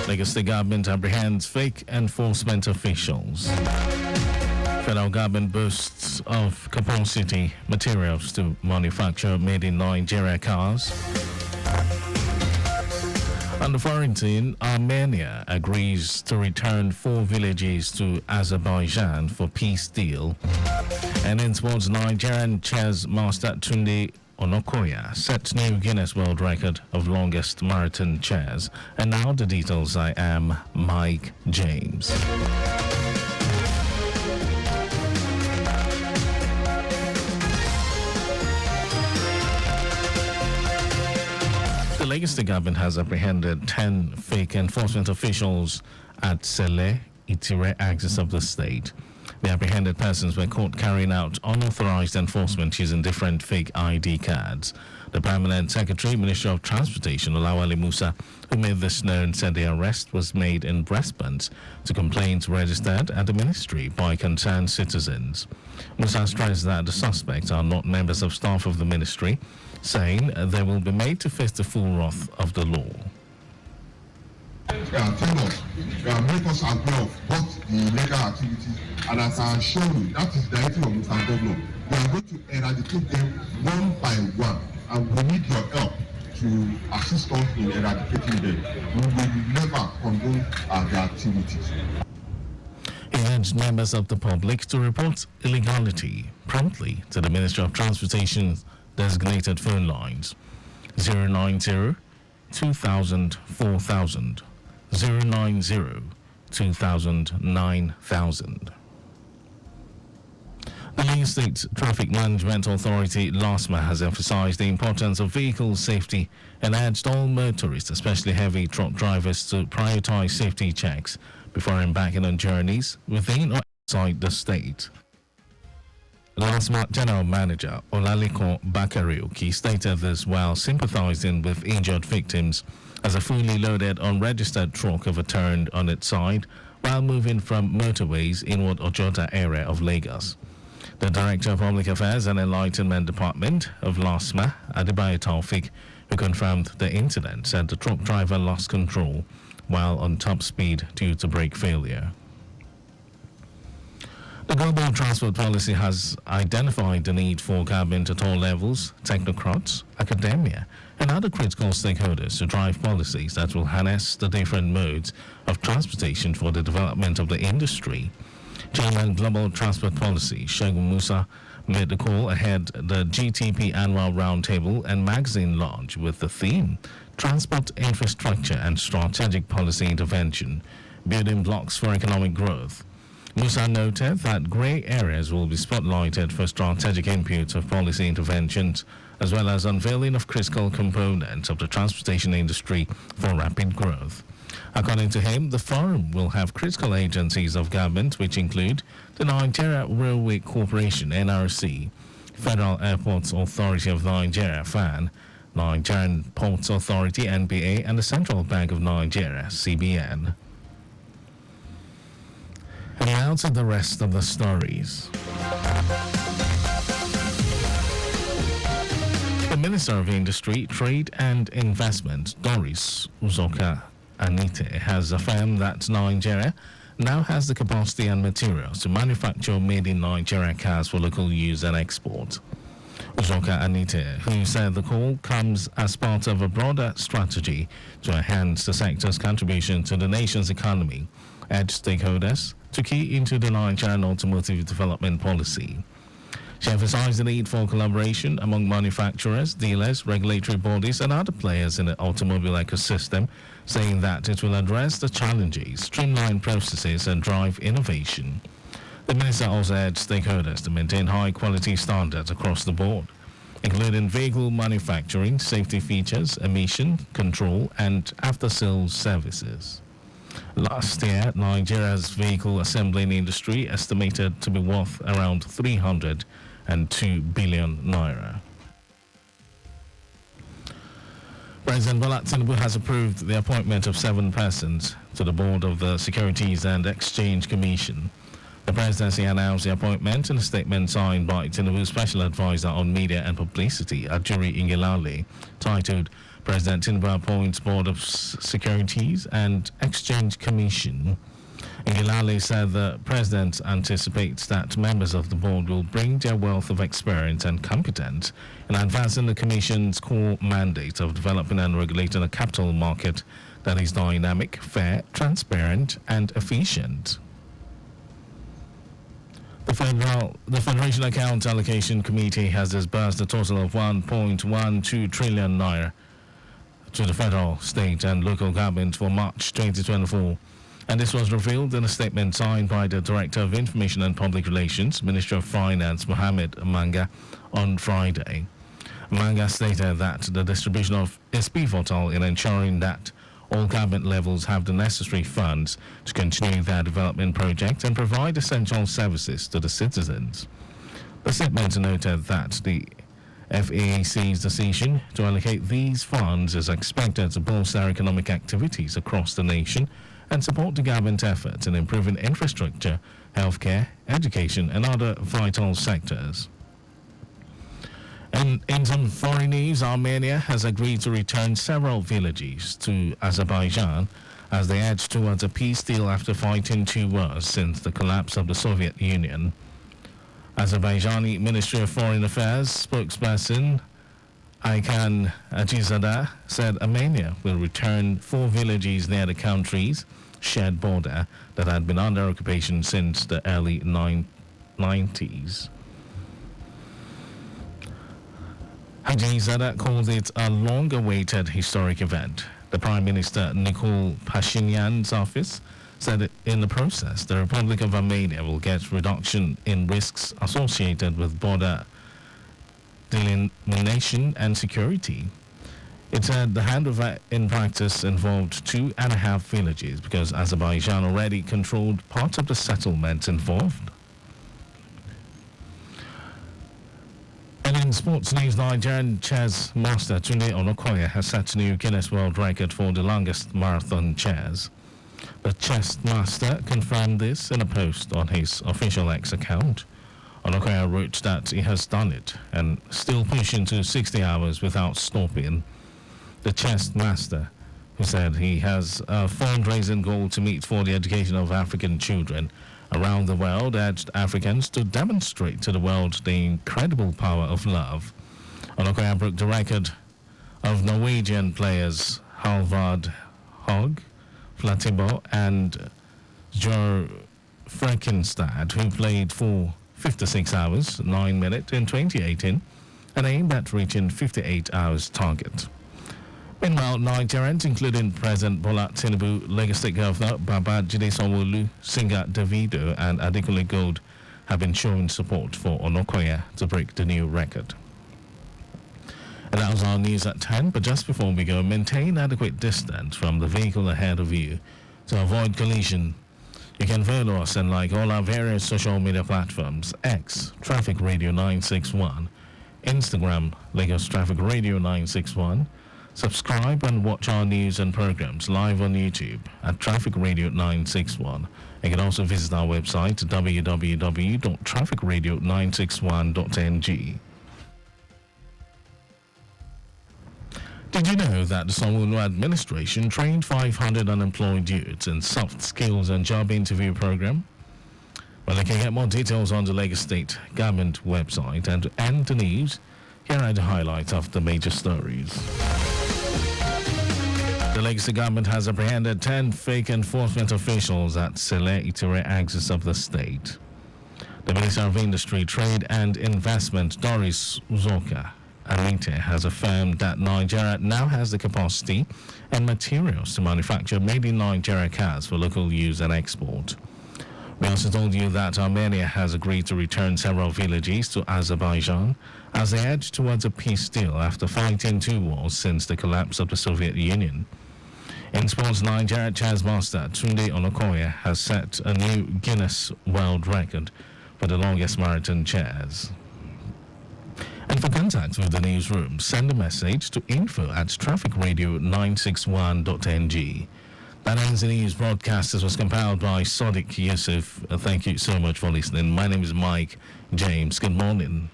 Lagos State government apprehends fake enforcement officials. Federal government boasts of capacity materials to manufacture made in Nigeria cars. On the foreign scene, Armenia agrees to return 4 villages to Azerbaijan for peace deal. And in sports, Nigerian chess master Tunde Onokoya sets new Guinness World Record of longest marathon chess. And now the details. I am Mike James. The Lagos State government has apprehended 10 fake enforcement officials at Sele, Itire axis of the state. The apprehended persons were caught carrying out unauthorized enforcement using different fake ID cards. The Permanent Secretary, Ministry of Transportation, Olawale Musa, who made this known, said the arrest was made in response to complaints registered at the ministry by concerned citizens. Musa stressed that the suspects are not members of staff of the ministry, saying they will be made to face the full wrath of the law. Tell us, make us aware of what the illegal activities, and as I assure you, that is the directive of Mr. Governor. We are going to eradicate them one by one, and we need your help to assist us in eradicating them. We will never condone their activities. He urged members of the public to report illegality promptly to the Ministry of Transportation's designated phone lines 090 2000 4000, 090 2000 9000. The Lagos State Traffic Management Authority, LASMA, has emphasized the importance of vehicle safety and urged all motorists, especially heavy truck drivers, to prioritize safety checks before embarking on journeys within or outside the state. LASMA General Manager Olaliko Bakarioki stated this while sympathizing with injured victims as a fully loaded unregistered truck overturned on its side while moving from motorways inward Ojota area of Lagos. The Director of Public Affairs and Enlightenment Department of LASMA, Adebayo Taufik, who confirmed the incident, said the truck driver lost control while on top speed due to brake failure. The global transport policy has identified the need for government at all levels, technocrats, academia, and other critical stakeholders to drive policies that will harness the different modes of transportation for the development of the industry. Chairman Global Transport Policy, Segun Musa, made the call ahead the GTP Annual Roundtable and Magazine launch with the theme Transport Infrastructure and Strategic Policy Intervention, Building Blocks for Economic Growth. Musa noted that grey areas will be spotlighted for strategic input of policy interventions, as well as unveiling of critical components of the transportation industry for rapid growth. According to him, the forum will have critical agencies of government, which include the Nigeria Railway Corporation, NRC, Federal Airports Authority of Nigeria, FAN, Nigerian Ports Authority, NPA, and the Central Bank of Nigeria, CBN. And now to the rest of the stories. The Minister of Industry, Trade and Investment, Doris Uzoka Anite, has affirmed that Nigeria now has the capacity and materials to manufacture made in Nigeria cars for local use and export. Uzoka Anite, who said the call comes as part of a broader strategy to enhance the sector's contribution to the nation's economy, urged stakeholders to key into the Nigerian automotive development policy. She emphasized the need for collaboration among manufacturers, dealers, regulatory bodies, and other players in the automobile ecosystem, saying that it will address the challenges, streamline processes, and drive innovation. The minister also urged stakeholders to maintain high-quality standards across the board, including vehicle manufacturing, safety features, emission control, and after-sales services. Last year, Nigeria's vehicle assembling industry estimated to be worth around 302 billion naira. President Bola Tinubu has approved the appointment of 7 persons to the board of the Securities and Exchange Commission. The presidency announced the appointment in a statement signed by Tinubu's Special Advisor on Media and Publicity, Ajuri Ingilale, titled President Tinubu appoints Board of Securities and Exchange Commission. Ngilale said the president anticipates that members of the board will bring their wealth of experience and competence in advancing the commission's core mandate of developing and regulating a capital market that is dynamic, fair, transparent, and efficient. The Federation Account Allocation Committee has disbursed a total of 1.12 trillion naira to the federal, state, and local government for March 2024. And this was revealed in a statement signed by the Director of Information and Public Relations, Ministry of Finance, Mohammed Manga, on Friday. Manga stated that the distribution is pivotal in ensuring that all government levels have the necessary funds to continue their development projects and provide essential services to the citizens. The statement noted that the FAAC's decision to allocate these funds is expected to bolster economic activities across the nation and support the government efforts in improving infrastructure, healthcare, education, and other vital sectors. And in some foreign news, Armenia has agreed to return several villages to Azerbaijan as they edge towards a peace deal after fighting 2 wars since the collapse of the Soviet Union. Azerbaijani Ministry of Foreign Affairs spokesperson Aykan Ajizada said Armenia will return 4 villages near the country's shared border that had been under occupation since the early 90s. Ajizada called it a long-awaited historic event. The Prime Minister Nikol Pashinyan's office said that in the process, the Republic of Armenia will get reduction in risks associated with border delineation and security. It said the handover in practice involved 2.5 villages because Azerbaijan already controlled part of the settlements involved. And in sports news, Nigerian chess master Tunde Onokoya has set a new Guinness World Record for the longest marathon chess. The chess master confirmed this in a post on his official X account. Onokoya wrote that he has done it and still pushing to 60 hours without stopping. The chess master, who said he has a fundraising goal to meet for the education of African children around the world, urged Africans to demonstrate to the world the incredible power of love. Onokoya broke the record of Norwegian players Halvard Hogg, Flatibo, and Joe Freckenstad, who played for 56 hours, 9 minutes in 2018, and aimed at reaching 58 hours target. Meanwhile, Nigerians, including President Bola Tinubu, Lagos State Governor Babajide Sanwo-Olu, singer Davido, and Adekunle Gold have been showing support for Onokoya to break the new record. And that was our news at 10, but just before we go, maintain adequate distance from the vehicle ahead of you to avoid collision. You can follow us and like all our various social media platforms: X, Traffic Radio 961, Instagram, Lagos Traffic Radio 961. Subscribe and watch our news and programs live on YouTube at Traffic Radio 961. You can also visit our website www.trafficradio961.ng. Did you know that the Sanwo-Olu administration trained 500 unemployed youths in soft skills and job interview program? Well, you can get more details on the Lagos State Government website, and to end the news, here are the highlights of the major stories. The Lagos State Government has apprehended 10 fake enforcement officials at Sele Itire axis of the state. The Minister of Industry, Trade and Investment, Doris Uzoka Anite, has affirmed that Nigeria now has the capacity and materials to manufacture made-in-Nigeria cars for local use and export. We also told you that Armenia has agreed to return several villages to Azerbaijan as they edge towards a peace deal after fighting 2 wars since the collapse of the Soviet Union. In sports, Nigeria chess master Tunde Onokoya has set a new Guinness World Record for the longest marathon chess. And for contact with the newsroom, send a message to info@trafficradio961.ng. That ends the news broadcast. This was compiled by Sadiq Yusuf. Thank you so much for listening. My name is Mike James. Good morning.